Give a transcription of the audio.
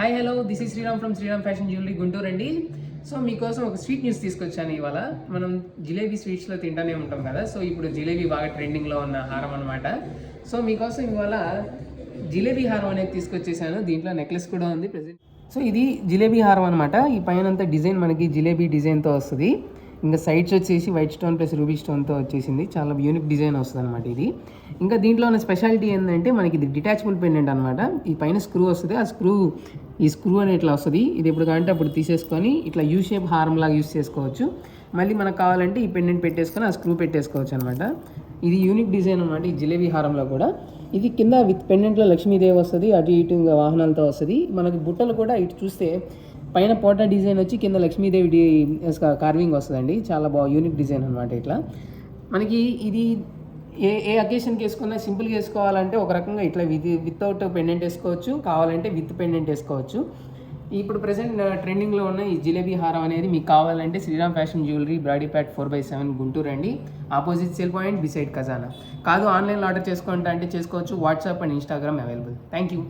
Hi hello, this is Sriram from Sriram fashion jewellery Guntur అండి. So మీకోసం ఒక స్వీట్ న్యూస్ తీసుకొచ్చాను ఇవాళ. మనం జిలేబీ స్వీట్స్లో తింటానే ఉంటాం కదా. సో ఇప్పుడు జిలేబీ బాగా ట్రెండింగ్లో ఉన్న హారం అనమాట. సో మీకోసం ఇవాళ జిలేబీ హారం అనేది తీసుకొచ్చేసాను. దీంట్లో నెక్లెస్ కూడా ఉంది ప్రెజెంట్. సో ఇది జిలేబీ హారం అనమాట. ఈ పైన అంతా డిజైన్ మనకి జిలేబీ డిజైన్తో వస్తుంది. ఇంకా సైడ్స్ వచ్చేసి వైట్ స్టోన్ ప్లస్ రూబీ స్టోన్తో వచ్చేసింది. చాలా యూనిక్ డిజైన్ వస్తుంది అనమాట ఇది. ఇంకా దీంట్లో ఉన్న స్పెషాలిటీ ఏంటంటే మనకి ఇది డిటాచబుల్ పెండెంట్ అనమాట. ఈ పైన స్క్రూ వస్తుంది. ఈ స్క్రూ అని ఇట్లా వస్తుంది. ఇది ఎప్పుడు కావాలంటే అప్పుడు తీసేసుకొని ఇట్లా యూ షేప్ హారం లాగా యూస్ చేసుకోవచ్చు. మళ్ళీ మనకు కావాలంటే ఈ పెండెంట్ పెట్టేసుకొని ఆ స్క్రూ పెట్టేసుకోవచ్చు అనమాట. ఇది యూనిక్ డిజైన్ అనమాట ఈ జిలేబీ హారంలో కూడా. ఇది కింద విత్ పెండెంట్లో లక్ష్మీదేవి వస్తుంది, అటు ఇటు ఇంకా వాహనాలతో వస్తుంది. మనకి బుట్టలు కూడా ఇటు చూస్తే పైన పోటా డిజైన్ వచ్చి కింద లక్ష్మీదేవి కార్వింగ్ వస్తుందండి. చాలా యూనిక్ డిజైన్ అనమాట. ఇట్లా మనకి ఇది ఏ అకేషన్కి వేసుకున్నా సింపుల్గా వేసుకోవాలంటే ఒక రకంగా ఇట్లా వితౌట్ పెండెంట్ వేసుకోవచ్చు, కావాలంటే విత్ పెండెంట్ వేసుకోవచ్చు. ఇప్పుడు ప్రెసెంట్ ట్రెండింగ్లో ఉన్న ఈ జిలేబీ హారం అనేది మీకు కావాలంటే శ్రీరామ్ ఫ్యాషన్ జ్యువెలరీ బ్రాడీపేట్ 4/7 గుంటూరు అండి. ఆపోజిట్ సేల్ పాయింట్ బిసైడ్ ఖజానా. కాదు ఆన్లైన్లో ఆర్డర్ చేసుకోవాలంటే చేసుకోవచ్చు. WhatsApp and Instagram available. Thank you.